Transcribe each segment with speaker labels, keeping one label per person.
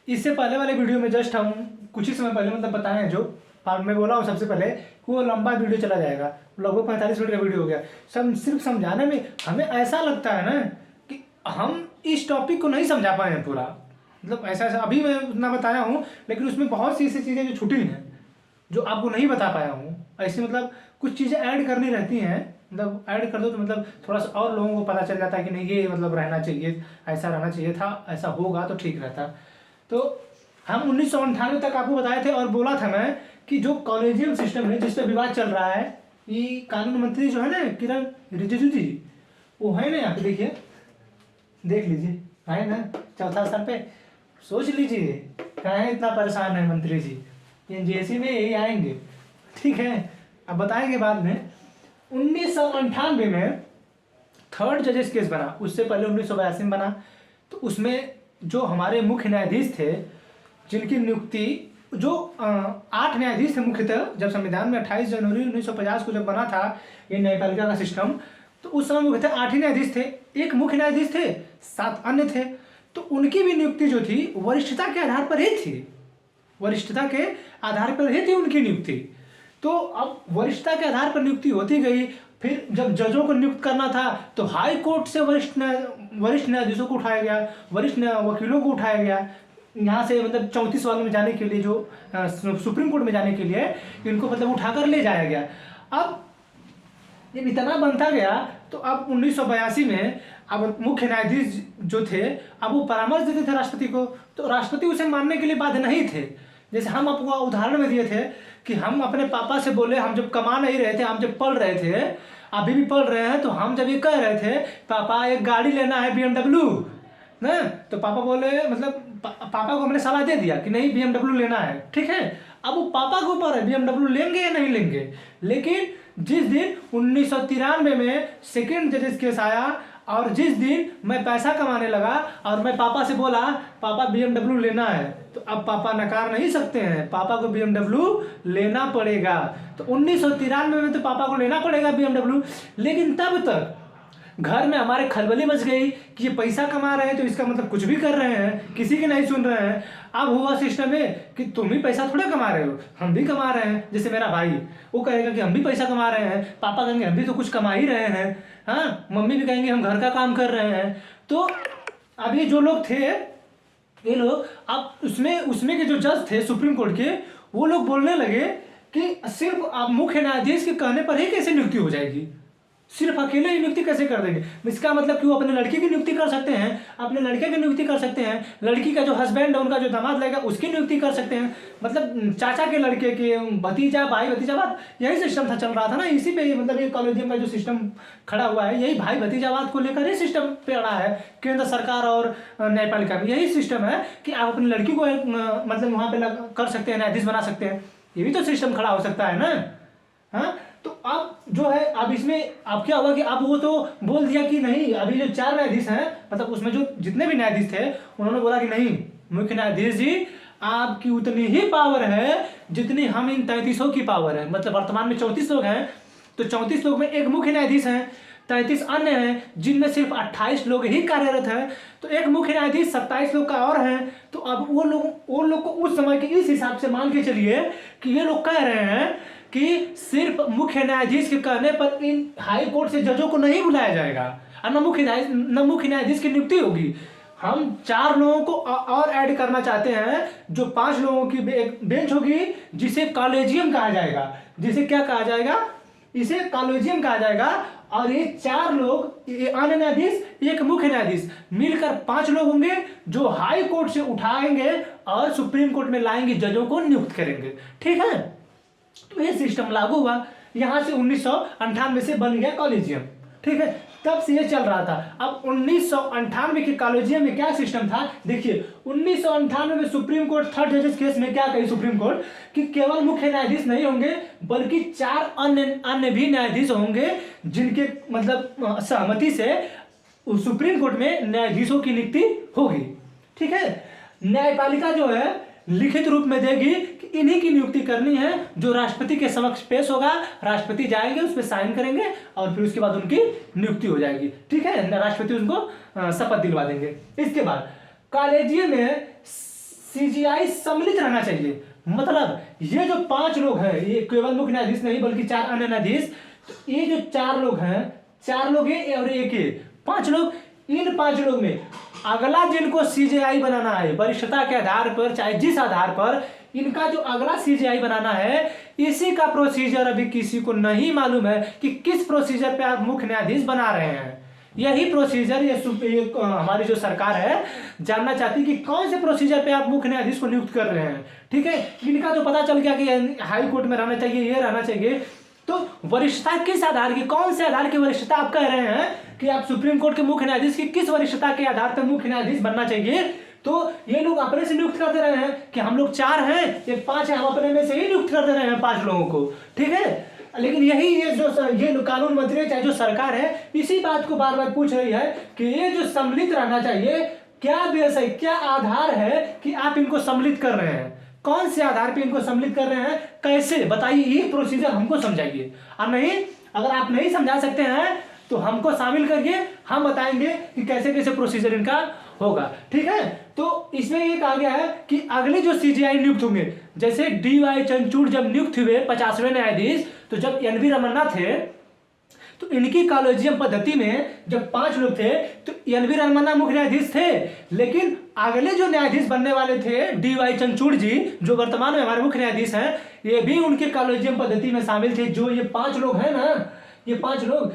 Speaker 1: इससे पहले वाले वीडियो में जस्ट हम कुछ ही समय पहले मतलब बताए हैं, जो मैं बोला हूँ सबसे पहले कि वो लंबा वीडियो चला जाएगा, लगभग 45 मिनट का वीडियो हो गया। सिर्फ समझाने में हमें ऐसा लगता है ना कि हम इस टॉपिक को नहीं समझा पाए हैं पूरा, मतलब ऐसा अभी मैं उतना बताया हूँ, लेकिन उसमें बहुत सी ऐसी चीज़ें जो छूटी हैं जो आपको नहीं बता पाया हूँ। ऐसे मतलब कुछ चीज़ें ऐड करनी रहती हैं, मतलब ऐड कर दो तो मतलब थोड़ा सा और लोगों को पता चल जाता है कि नहीं ये मतलब रहना चाहिए, ऐसा रहना चाहिए था, ऐसा होगा तो ठीक रहता। तो हम 1998 तक आपको बताए थे और बोला था मैं कि जो कॉलेजियम सिस्टम है जिस पर विवाद चल रहा है, ये कानून मंत्री जो है ना किरण रिजिजू जी, वो है ना, यहाँ पे देखिए, देख लीजिए, है ना चौथा स्तर पे। सोच लीजिए कहाँ इतना परेशान है मंत्री जी, ये जेसी में यही आएंगे, ठीक है। अब बताएंगे बाद में। 1998 में थर्ड जजेस केस बना, उससे पहले 1982 में बना। तो उसमें जो हमारे मुख्य न्यायाधीश थे जिनकी नियुक्ति, जो 8 न्यायाधीश थे मुख्यतः, जब संविधान में 28 जनवरी 1950 को जब बना था ये न्यायपालिका का सिस्टम, तो उस समय मुख्यतः 8 ही न्यायाधीश थे, एक मुख्य न्यायाधीश थे, 7 अन्य थे। तो उनकी भी नियुक्ति जो थी वरिष्ठता के आधार पर ही थी, वरिष्ठता के आधार पर ही थी उनकी नियुक्ति। तो अब वरिष्ठता के आधार पर नियुक्ति होती गई। फिर जब जजों को नियुक्त करना था तो हाई कोर्ट से वरिष्ठ न्यायाधीशों को उठाया गया, वरिष्ठ वकीलों को उठाया गया, यहाँ से मतलब 34 वालों में जाने के लिए, जो सुप्रीम कोर्ट में जाने के लिए इनको मतलब उठाकर ले जाया गया। अब जब इतना बनता गया तो अब 1982 में अब मुख्य न्यायाधीश जो थे अब वो परामर्श देते थे राष्ट्रपति को, तो राष्ट्रपति उसे मानने के लिए बाध्य नहीं थे। जैसे हम आपको उदाहरण में दिए थे कि हम अपने पापा से बोले, हम जब कमा नहीं रहे थे, हम जब पढ़ रहे थे, अभी भी पढ़ रहे हैं, तो हम जब ये कह रहे थे पापा एक गाड़ी लेना है BMW ना, तो पापा बोले, मतलब पापा को हमने सलाह दे दिया कि नहीं BMW लेना है, ठीक है। अब वो पापा के ऊपर है BMW लेंगे या नहीं लेंगे। लेकिन जिस दिन 1993 में सेकेंड जजेस केस आया और जिस दिन मैं पैसा कमाने लगा और मैं पापा से बोला पापा BMW लेना है, तो अब पापा नकार नहीं सकते हैं, पापा को BMW लेना पड़ेगा। तो 1993 में तो पापा को लेना पड़ेगा BMW। लेकिन तब तक घर में हमारे खलबली मच गई कि ये पैसा कमा रहे हैं तो इसका मतलब कुछ भी कर रहे हैं, किसी की नहीं सुन रहे हैं। अब हुआ सिस्टम है कि तुम भी पैसा थोड़ा कमा रहे हो, हम भी कमा रहे हैं। जैसे मेरा भाई वो कहेगा कि हम भी पैसा कमा रहे हैं, पापा कहेंगे हम भी तो कुछ कमा ही रहे हैं, हाँ, मम्मी भी कहेंगे हम घर का काम कर रहे हैं। तो अब ये जो लोग थे, ये लोग अब उसमें के जो जज थे सुप्रीम कोर्ट के, वो लोग बोलने लगे कि सिर्फ अब मुख्य न्यायाधीश के कहने पर ही कैसे नियुक्ति हो जाएगी, सिर्फ अकेले ही नियुक्ति कैसे कर देंगे। इसका मतलब कि वो अपने लड़की की नियुक्ति कर सकते हैं, अपने लड़के की नियुक्ति कर सकते हैं, लड़की का जो हस्बैंड है उनका जो दामाद लगेगा उसकी नियुक्ति कर सकते हैं, मतलब चाचा के लड़के के, भतीजा भाई भतीजावाद, यही सिस्टम था, चल रहा था ना। इसी पे मतलब ये कॉलेजियम का जो सिस्टम खड़ा हुआ है, यही भाई भतीजावाद को लेकर ही सिस्टम पे अड़ा है केंद्र सरकार और न्यायपालिका में। यही सिस्टम है कि आप अपनी लड़की को मतलब वहाँ पे कर सकते हैं, न्यायाधीश बना सकते हैं, ये भी तो सिस्टम खड़ा हो सकता है ना, हाँ। तो अब जो है, अब इसमें अब क्या हुआ कि अब वो तो बोल दिया कि नहीं, अभी जो 4 न्यायाधीश हैं, मतलब उसमें जो जितने भी न्यायाधीश थे उन्होंने बोला कि नहीं मुख्य न्यायाधीश जी आपकी उतनी ही पावर है जितनी हम इन 33 की पावर है। मतलब वर्तमान में 34 लोग हैं, तो 34 लोग में एक मुख्य न्यायाधीश हैं, 33 अन्य हैं जिनमें सिर्फ 28 लोग ही कार्यरत हैं, तो एक मुख्य न्यायाधीश 27 लोग का और है। तो अब वो लोग को उस समय के इस हिसाब से मान के चलिए कि ये लोग कह रहे हैं कि सिर्फ मुख्य न्यायाधीश के कहने पर इन हाई कोर्ट से जजों को नहीं बुलाया जाएगा और न मुख्य न्यायाधीश की नियुक्ति होगी। हम 4 लोगों को और ऐड करना चाहते हैं, जो 5 लोगों की बेंच होगी, जिसे कॉलेजियम कहा जाएगा। जिसे क्या कहा जाएगा, इसे कॉलेजियम कहा जाएगा। और ये 4 लोग, अन्य न्यायाधीश, एक मुख्य न्यायाधीश, मिलकर 5 लोग होंगे जो हाई कोर्ट से उठाएंगे और सुप्रीम कोर्ट में लाएंगे, जजों को नियुक्त करेंगे, ठीक है। तो ये सिस्टम लागू हुआ, यहाँ से 1998 से बन गया कॉलेजियम, ठीक है। तब से ये चल रहा था। अब 1998 के कॉलेजियम में क्या सिस्टम था, देखिए 1998 में सुप्रीम कोर्ट थर्ड जजेस केस में क्या कही सुप्रीम कोर्ट कि केवल मुख्य न्यायाधीश नहीं होंगे बल्कि 4 अन्य भी न्यायाधीश होंगे जिनके मतलब सहमति से सुप्रीम कोर्ट में न्यायाधीशों की नियुक्ति होगी, ठीक है। न्यायपालिका जो है लिखित रूप में देगी कि इन्हीं की नियुक्ति करनी है, जो राष्ट्रपति के समक्ष पेश होगा, राष्ट्रपति जाएंगे उस पर साइन करेंगे और फिर उसके बाद उनकी नियुक्ति हो जाएगी, ठीक है। राष्ट्रपति उनको शपथ दिलवा देंगे। इसके बाद कॉलेजियम में सीजीआई सम्मिलित रहना चाहिए। मतलब ये जो 5 लोग हैं, ये केवल मुख्य न्यायाधीश नहीं बल्कि 4 अन्य न्यायाधीश, तो ये जो 4 लोग हैं, 4 लोग हैं और एक ये 5 लोग, इन 5 लोग में अगला जिनको सीजीआई बनाना है वरिष्ठता के आधार पर, चाहे जिस आधार पर, इनका जो अगला सीजीआई बनाना है, इसी का प्रोसीजर अभी किसी को नहीं मालूम है कि किस प्रोसीजर पे आप मुख्य न्यायाधीश बना रहे हैं। यही प्रोसीजर ये हमारी जो सरकार है जानना चाहती है कि कौन से प्रोसीजर पे आप मुख्य न्यायाधीश को नियुक्त कर रहे हैं। ठीक है, इनका तो पता चल गया कि हाई कोर्ट में रहना चाहिए, ये रहना चाहिए, तो वरिष्ठता किस आधार की, कौन से आधार की वरिष्ठता आप कह रहे हैं कि आप सुप्रीम कोर्ट के मुख्य न्यायाधीश की किस वरिष्ठता के आधार पर मुख्य न्यायाधीश बनना चाहिए। तो ये लोग अपने से नियुक्त कर दे रहे हैं कि हम लोग 4 हैं, ये 5 हैं, हम अपने में से ही नियुक्त कर दे रहे हैं 5 लोगों को। ठीक है, लेकिन यही ये कानून मंत्री चाहे जो सरकार है, इसी बात को बार बार पूछ रही है कि ये जो सम्मिलित रहना चाहिए, क्या बेस है, क्या आधार है कि आप इनको सम्मिलित कर रहे हैं, कौन से आधार पे इनको सम्मिलित कर रहे हैं, कैसे बताइए, ये प्रोसीजर हमको समझाइए। और नहीं, अगर आप नहीं समझा सकते हैं तो हमको शामिल करिए, हम बताएंगे कि कैसे कैसे प्रोसीजर इनका होगा। ठीक है, तो इसमें ये कहा गया है कि अगले जो सीजीआई नियुक्त होंगे, जैसे डीवाई चंद्रचूड़ जब नियुक्त हुए 50वें न्यायाधीश, तो जब एनवी रमन्ना थे तो इनकी कॉलेजियम पद्धति में जब 5 लोग थे तो एनवी रमन्ना मुख्य न्यायाधीश थे, लेकिन अगले जो न्यायाधीश बनने वाले थे डीवाई चंद्रचूड़ जी, जो वर्तमान में हमारे मुख्य न्यायाधीश हैं, ये भी उनके कॉलेजियम पद्धति में शामिल थे। जो ये 5 लोग हैं ना, ये 5 लोग,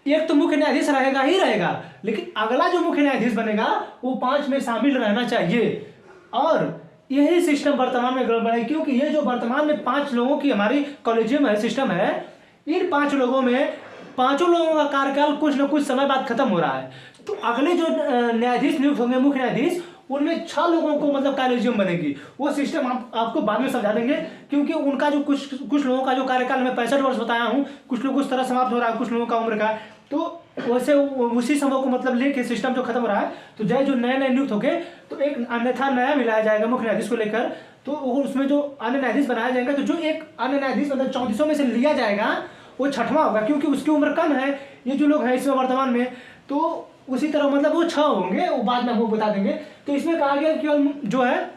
Speaker 1: एक तो मुख्य न्यायाधीश रहेगा ही रहेगा, लेकिन अगला जो मुख्य न्यायाधीश बनेगा वो 5 में शामिल रहना चाहिए। और यही सिस्टम वर्तमान में गड़बड़ है, क्योंकि ये जो वर्तमान में 5 लोगों की हमारी कॉलेजियम है, सिस्टम है, इन 5 लोगों में 5 लोगों का कार्यकाल कुछ न कुछ समय बाद खत्म हो रहा है। तो अगले जो न्यायाधीश नियुक्त होंगे मुख्य न्यायाधीश, उनमें 6 लोगों को मतलब कॉलेजियम बनेगी। वो सिस्टम आपको बाद में समझा देंगे, क्योंकि उनका जो कुछ लोगों का जो कार्यकाल में 65 वर्ष बताया हूँ, कुछ लोग उस तरह समाप्त हो रहा है, कुछ लोगों का उम्र का, तो वैसे उसी समय को मतलब लेके सिस्टम जो खत्म हो रहा है, तो जो नए नियुक्त हो गए तो एक अन्यथा नया मिलाया जाएगा मुख्य न्यायाधीश को लेकर, तो उसमें जो अन्य न्यायाधीश बनाया जाएगा, तो जो एक अन्य न्यायाधीश मतलब 34 में से लिया जाएगा वो 6वां होगा, क्योंकि उसकी उम्र कम है, ये जो लोग हैं इसमें वर्तमान में, तो उसी तरह मतलब वो 6 होंगे, वो बाद में हमको बता देंगे। तो इसमें कहा गया कि जो है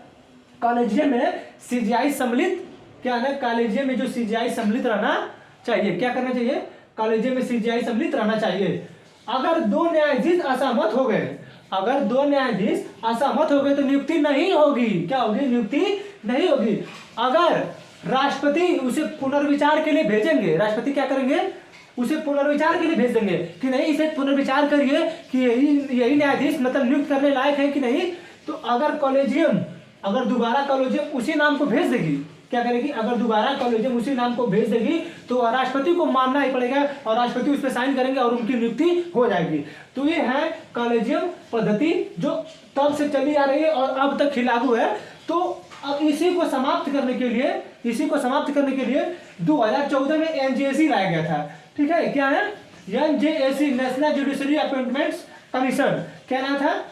Speaker 1: कॉलेजियम में सीजीआई सम्मिलित, क्या है, कॉलेजियम में जो सीजीआई सम्मिलित रहना चाहिए, क्या करना चाहिए, कॉलेजियम में सीजीआई सम्मिलित रहना चाहिए। अगर 2 न्यायाधीश असहमत हो गए, अगर 2 न्यायाधीश असहमत हो गए तो नियुक्ति नहीं होगी। क्या होगी, नियुक्ति नहीं होगी। अगर राष्ट्रपति उसे पुनर्विचार के लिए भेजेंगे, राष्ट्रपति क्या करेंगे, उसे पुनर्विचार के लिए भेज देंगे कि नहीं, इसे पुनर्विचार करिए कि यही न्यायाधीश मतलब नियुक्त करने लायक है कि नहीं। तो अगर कॉलेजियम, अगर दोबारा कॉलेजियम उसी नाम को भेज देगी, क्या करेगी, अगर दोबारा कॉलेजियम उसी नाम को भेज देगी तो राष्ट्रपति को मानना ही पड़ेगा और राष्ट्रपति उस पर साइन करेंगे और उनकी नियुक्ति हो जाएगी। तो ये है कॉलेजियम पद्धति जो तब से चली आ रही है और अब तक ही लागू है। तो अब इसी को समाप्त करने के लिए 2014 में एनजेसी लाया गया था। ठीक है, क्या है, NJAC, national judiciary appointments commission. क्या नाम था,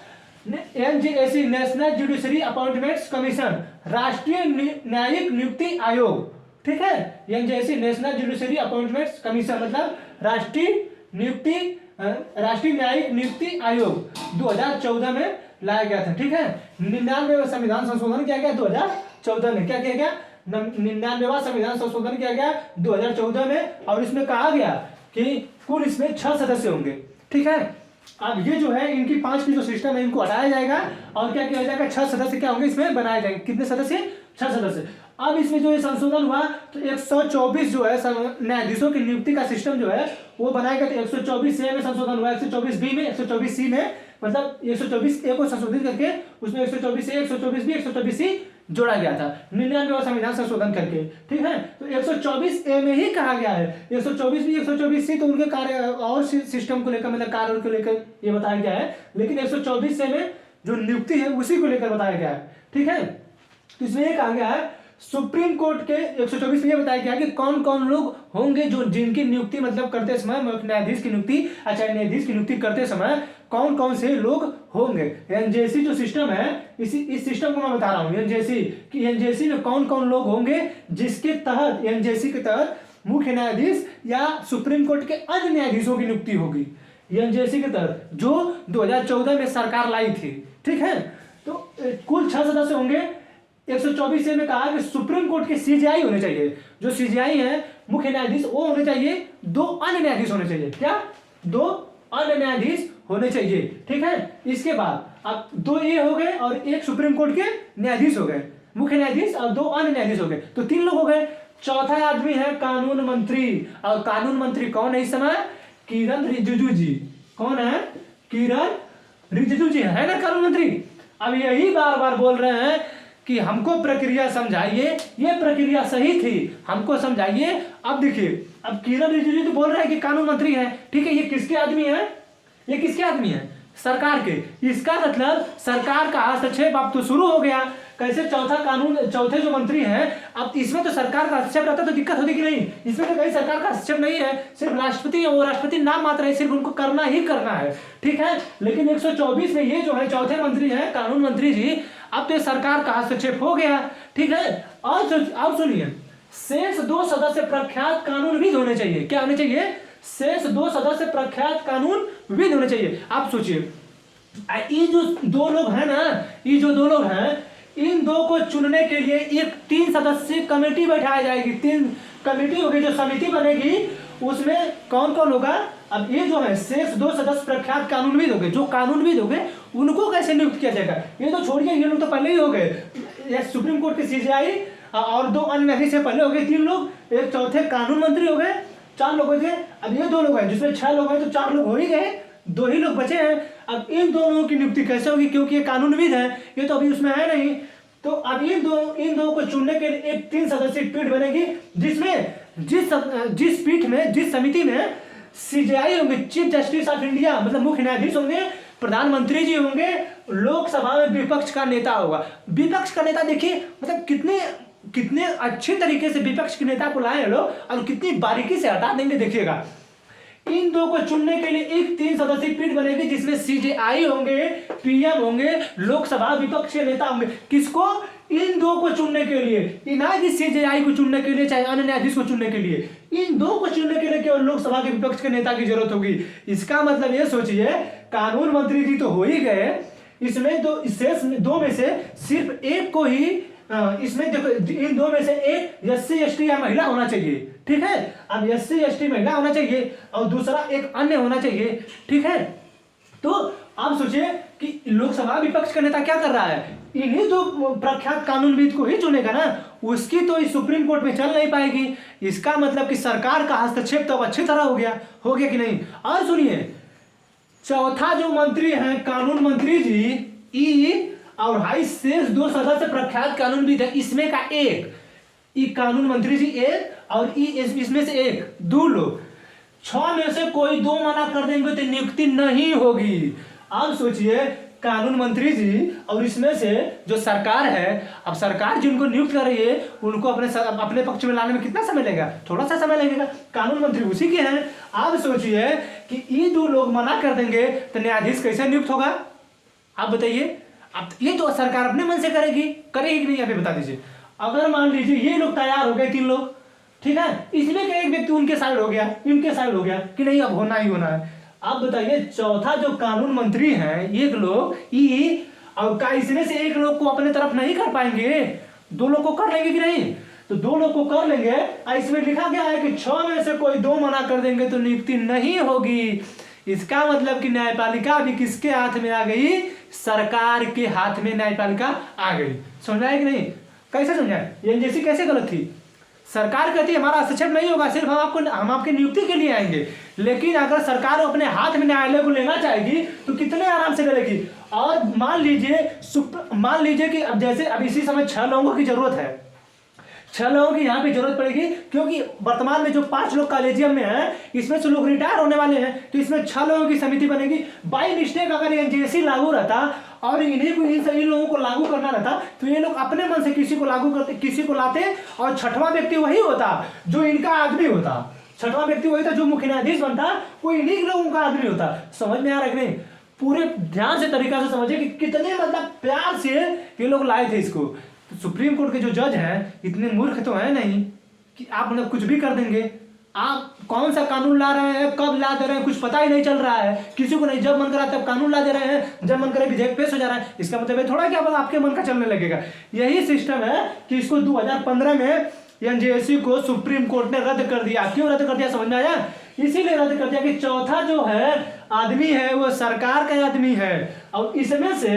Speaker 1: NJAC, national judiciary appointments commission, राष्ट्रीय न्यायिक नियुक्ति आयोग। ठीक है, NJAC, national judiciary appointments commission मतलब राष्ट्रीय न्यायिक नियुक्ति आयोग 2014 में लाया गया था। ठीक है, 99वां संविधान संशोधन किया गया 2014 में। क्या किया गया, 99वां संविधान संशोधन किया गया 2014 में, और इसमें कहा गया कि कुल इसमें 6 सदस्य होंगे। ठीक है, अब ये जो है इनकी 5 की जो सिस्टम है इनको हटाया जाएगा और क्या किया जाएगा, 6 सदस्य क्या होंगे इसमें बनाए जाएंगे। कितने सदस्य, 6 सदस्य। अब इसमें जो ये संशोधन हुआ तो 124 जो है न्यायाधीशों की नियुक्ति का सिस्टम जो है वो बनाएगा। तो 124 ए में संशोधन हुआ, 124 बी में, 124 सी में, मतलब 124 ए को संशोधित करके उसमें 124 ए, 124 बी, 124 सी जोड़ा गया था 99वां संविधान संशोधन करके। ठीक है, तो 124 ए में ही कहा गया है, 124 बी, 124 सी तो उनके कार्य और सिस्टम को लेकर मतलब कार्य को लेकर ये बताया गया है, लेकिन 124 ए में जो नियुक्ति है उसी को लेकर बताया गया है। ठीक है, तो इसमें ये कहा गया है सुप्रीम कोर्ट के 124 में यह बताया गया कि कौन कौन लोग होंगे जो जिनकी नियुक्ति मतलब करते समय न्यायाधीश की नियुक्ति, अच्छा न्यायाधीश की नियुक्ति करते समय कौन कौन से लोग होंगे। एनजेसी जो सिस्टम है इस सिस्टम को मैं बता रहा हूँ, एनजेसी में कौन कौन लोग होंगे जिसके तहत, एनजेसी के तहत मुख्य न्यायाधीश या सुप्रीम कोर्ट के अन्य न्यायाधीशों की नियुक्ति होगी। एनजेसी के तहत जो 2014 में सरकार लाई थी। ठीक है, तो कुल 6 सदस्य होंगे 124 में कहा कि सुप्रीम कोर्ट के सीजेआई होने चाहिए। जो सीजेआई है मुख्य न्यायाधीश, वो होने चाहिए, 2 अन्य न्यायाधीश होने चाहिए। क्या? 2 अन्य न्यायाधीश होने चाहिए। ठीक है, इसके बाद अब 2 ये हो गए और 1 सुप्रीम कोर्ट के न्यायाधीश हो गए, मुख्य न्यायाधीश, और 2 अन्य न्यायाधीश हो गए, तो 3 लोग हो गए। चौथा आदमी है कानून मंत्री। और कानून मंत्री कौन है इस समय? किरण रिजिजू जी। कौन है? किरण रिजिजू जी है ना कानून मंत्री। अब यही बार बार बोल रहे हैं कि हमको प्रक्रिया समझाइए, ये प्रक्रिया सही थी, हमको समझाइए। अब देखिए, अब किरण रिजिजू तो बोल रहे हैं कि कानून मंत्री है, ठीक है, ये किसके आदमी है? ये किसके आदमी है? सरकार के। इसका मतलब सरकार का हस्तक्षेप अब तो शुरू हो गया। कैसे? चौथे जो मंत्री हैं, अब इसमें तो सरकार का हस्तक्षेप रहता तो दिक्कत होती कि नहीं? इसमें तो कहीं सरकार का हस्तक्षेप नहीं है, सिर्फ राष्ट्रपति है, वो राष्ट्रपति नाम मात्र है, सिर्फ उनको करना ही करना है। ठीक है, लेकिन 124 में ये जो है चौथे मंत्री हैं कानून मंत्री जी, अब तो सरकार का हस्तक्षेप हो गया। ठीक है, और सुनिए, शेष 2 सदस्य प्रख्यात कानूनविद होने चाहिए। क्या होने चाहिए? शेष 2 सदस्य प्रख्यात कानूनविद होने चाहिए। आप सोचिए, ये जो 2 लोग हैं ना, ये जो 2 लोग हैं, इन 2 को चुनने के लिए एक 3 सदस्यीय कमेटी बैठाई जाएगी। 3 कमेटी होगी, जो समिति बनेगी, उसमें कौन कौन होगा? अब ये जो है शेष 2 सदस्य प्रख्यात कानूनविद हो गए, जो कानूनविद हो गए उनको कैसे नियुक्त किया जाएगा? ये तो छोड़िए, ये लोग तो पहले ही हो गए, सुप्रीम कोर्ट के सीजेआई और 2 अन्य न्यायाधीश से पहले हो गए 3 लोग, एक चौथे कानून मंत्री हो गए, 4 लोग हो गए। अब ये 2 लोग हैं, जिसमें 6 लोग हैं, तो 4 लोग हो ही गए, 2 ही लोग बचे हैं। अब इन दोनों की नियुक्ति कैसे होगी? क्योंकि ये कानूनविद है, ये तो अभी उसमें है नहीं। तो अब इन दो को चुनने के लिए एक 3 सदस्यीय पीठ बनेगी, जिसमें जिस पीठ में, जिस समिति में सीजेआई होंगे, चीफ जस्टिस ऑफ इंडिया, मतलब मुख्य न्यायाधीश होंगे, प्रधानमंत्री जी होंगे, लोकसभा में विपक्ष का नेता होगा। विपक्ष का नेता देखिए, मतलब कितने अच्छे तरीके से विपक्ष के नेता को लाए हैं लोग, और कितनी बारीकी से हटा देंगे, देखिएगा। इन 2 को चुनने के लिए एक 3 सदस्यीय पीठ बनेगी, जिसमें सीजेआई होंगे, पीएम होंगे, लोकसभा विपक्ष के नेता होंगे। किसको? इन 2 को चुनने के लिए, ना कि सीजेआई को चुनने के लिए, चाहे अन्य न्यायाधीश को चुनने के लिए, इन 2 को चुनने के लिए केवल लोकसभा के विपक्ष के नेता की जरूरत होगी। इसका मतलब ये सोचिए, कानून मंत्री जी तो हो ही गए, इसमें शेष 2 में से सिर्फ एक को ही, इसमें देखो, इन 2 में से एक SC ST या महिला होना चाहिए। ठीक है, अब SC ST महिला होना चाहिए और दूसरा एक अन्य होना चाहिए। ठीक है, तो आप सोचिए कि लोकसभा विपक्ष का नेता क्या कर रहा है? इन्हीं 2 प्रख्यात कानूनविद को ही चुनेगा ना, उसकी तो इस सुप्रीम कोर्ट में चल नहीं पाएगी। इसका मतलब कि सरकार का हस्तक्षेप तो अब अच्छी तरह हो गया कि नहीं? और सुनिए, चौथा जो मंत्री है कानून मंत्री जी, ई और हाई, शेष 2 सदस्य प्रख्यात कानूनविद है, इसमें का एक, ई कानून मंत्री जी एक, और इसमें से एक, 2 लोग, 6 में से कोई 2 मना कर देंगे तो नियुक्ति नहीं होगी। अब सोचिए, कानून मंत्री जी और इसमें से जो सरकार है, अब सरकार जिनको नियुक्त कर रही है उनको अपने पक्ष में लाने में कितना समय लगेगा? थोड़ा सा समय लगेगा। कानून मंत्री उसी के हैं। अब सोचिए कि ये 2 लोग मना कर देंगे तो न्यायाधीश कैसे नियुक्त होगा? आप बताइए। अब ये तो सरकार अपने मन से करेगी कि नहीं? अभी बता दीजिए। अगर मान लीजिए ये लोग तैयार हो गए, 3 लोग, ठीक है, इसमें का एक व्यक्ति उनके साइड हो गया, इनके साइड हो गया कि नहीं, अब होना ही होना है। अब बताइए, चौथा जो कानून मंत्री हैं, एक लोग ई, और का इसमें से एक लोग को अपने तरफ नहीं कर पाएंगे, 2 लोग को कर लेंगे कि नहीं? तो 2 लोग को कर लेंगे। इसमें लिखा गया है कि 6 में से कोई 2 मना कर देंगे तो नियुक्ति नहीं होगी। इसका मतलब कि न्यायपालिका अभी किसके हाथ में आ गई? सरकार के हाथ में न्यायपालिका आ गई। समझाया कि नहीं? कैसे समझाए? एनजेसी कैसे गलत थी? सरकार कहती है हमारा हस्तक्षेप नहीं होगा, सिर्फ हम आपकी नियुक्ति के लिए आएंगे, लेकिन अगर सरकार अपने हाथ में न्यायालय को लेना चाहेगी तो कितने आराम से करेगी। और मान लीजिए कि अब जैसे अब इसी समय 6 लोगों की जरूरत है, 6 लोगों की यहाँ पे जरूरत पड़ेगी, क्योंकि वर्तमान में जो 5 लोग कॉलेजियम में हैं, इसमें से लोग रिटायर होने वाले हैं, तो इसमें 6 लोगों की समिति बनेगी। बाई मिस्टेक अगर एनजेसी लागू रहता और इन लोगों को लागू करना रहता, तो ये लोग अपने मन से किसी को लागू करते, किसी को लाते, और 6वां व्यक्ति वही होता जो इनका आदमी होता। 6वां व्यक्ति वही था जो मुख्य न्यायाधीश बनता, वो इन्हीं लोगों का आदमी होता। समझ में आ रहा है कि नहीं? पूरे ध्यान से तरीका से समझिए कि कितने मतलब प्यार से ये लोग लाए थे इसको। तो सुप्रीम कोर्ट के जो जज हैं इतने मूर्ख तो है नहीं कि आप मतलब कुछ भी कर देंगे। आप कौन सा कानून ला रहे हैं, कब ला दे रहे हैं, कुछ पता ही नहीं चल रहा है किसी को नहीं। जब मन करा तब कानून ला दे रहे हैं, जब मन करे विधेयक पेश हो जा रहा है। इसका मतलब ये थोड़ा क्या आपके मन का चलने लगेगा। यही सिस्टम है कि इसको 2015 में एनजेसी को सुप्रीम कोर्ट ने रद्द कर दिया। क्यों रद्द कर दिया समझ में आया? इसीलिए रद्द कर दिया कि चौथा जो है आदमी है वो सरकार का आदमी है, और इसमें से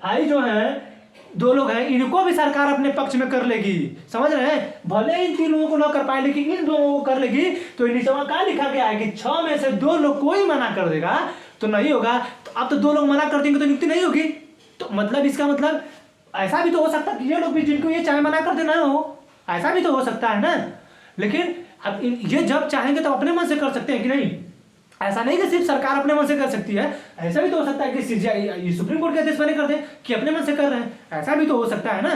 Speaker 1: हाई जो है 2 लोग हैं, इनको भी सरकार अपने पक्ष में कर लेगी। समझ रहे हैं? भले इन 3 लोगों को ना कर पाए लेकिन इन 2 को कर लेगी। तो नीचे क्या लिखा गया है कि 6 में से 2 लोग कोई मना कर देगा तो नहीं होगा। तो अब तो 2 लोग मना कर देंगे तो नियुक्ति नहीं होगी। तो मतलब इसका मतलब ऐसा भी तो हो सकता है कि ये लोग भी जिनको ये चाहे मना कर देना हो, ऐसा भी तो हो सकता है ना। लेकिन अब ये जब चाहेंगे तो अपने मन से कर सकते हैं कि नहीं? ऐसा नहीं कि सिर्फ सरकार अपने मन से कर सकती है, ऐसा भी तो हो सकता है कि सुप्रीम कोर्ट के आदेश पर नहीं कर दे कि अपने मन से कर रहे हैं, ऐसा भी तो हो सकता है ना।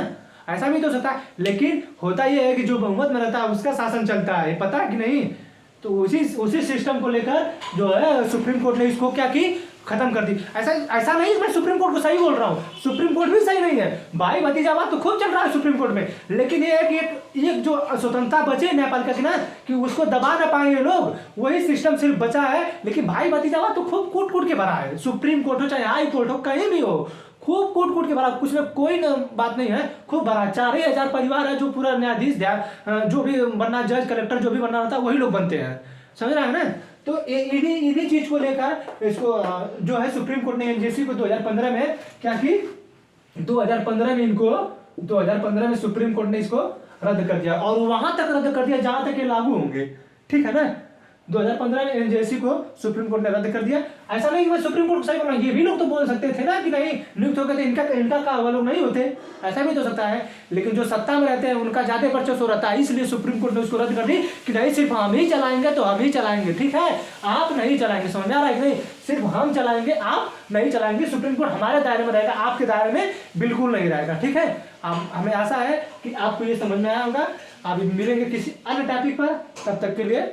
Speaker 1: ऐसा भी तो हो सकता है। लेकिन होता यह है कि जो बहुमत में रहता है उसका शासन चलता है, पता है कि नहीं? तो उसी सिस्टम को लेकर जो है सुप्रीम कोर्ट ने इसको क्या की, खत्म कर दी। ऐसा नहीं मैं सुप्रीम कोर्ट को सही बोल रहा हूँ, सुप्रीम कोर्ट भी सही नहीं है। भाई भतीजावाद तो खूब चल रहा है सुप्रीम कोर्ट में, लेकिन ये है कि एक जो स्वतंत्रता बचे न्यायपालिका की ना, कि उसको दबा ना पाए ये लोग, वही सिस्टम सिर्फ बचा है। लेकिन भाई भतीजावाद तो खूब कूट कूट के भरा है। सुप्रीम कोर्ट हो चाहे हाई कोर्ट हो, कहीं भी हो, खूब कूट कूट के भरा, कुछ में कोई बात नहीं है, खूब भरा। 4000 परिवार है जो पूरा न्यायाधीश जो भी बनना, जज कलेक्टर जो भी बनना होता है वही लोग बनते हैं। समझ रहे हैं ना? तो इन्हीं चीज को लेकर इसको जो है सुप्रीम कोर्ट ने एनजेसी को 2015 में क्या की, 2015 में इनको 2015 में सुप्रीम कोर्ट ने इसको रद्द कर दिया, और वहां तक रद्द कर दिया जहां तक ये लागू होंगे। ठीक है ना? 2015 में एनजेसी को सुप्रीम कोर्ट ने रद्द कर दिया। ऐसा नहीं कि मैं सुप्रीम कोर्ट को सही बोल रहा हूं, ये भी लोग तो बोल सकते थे ना कि नहीं नियुक्त हो गए थे इनका का वो लोग नहीं होते, ऐसा भी तो सकता है। लेकिन जो सत्ता में रहते हैं उनका ज्यादा वर्चस्व रहता है, इसलिए सुप्रीम कोर्ट ने उसको रद्द कर दी कि नहीं सिर्फ हम ही चलाएंगे तो हम ही चलाएंगे। ठीक है? आप नहीं चलाएंगे। समझ में आ रहा है कि नहीं? सिर्फ हम चलाएंगे, आप नहीं चलाएंगे। सुप्रीम कोर्ट हमारे दायरे में रहेगा, आपके दायरे में बिल्कुल नहीं रहेगा। ठीक है? हमें आशा है कि आपको ये समझ में आया होगा। आप मिलेंगे किसी अन्य टॉपिक पर, तब तक के लिए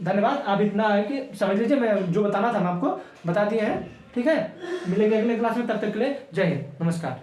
Speaker 1: धन्यवाद। आप इतना है कि समझ लीजिए, मैं जो बताना था हम आपको बता दिए हैं। ठीक है? मिलेंगे अगले क्लास में, तब तक के लिए जय हिंद, नमस्कार।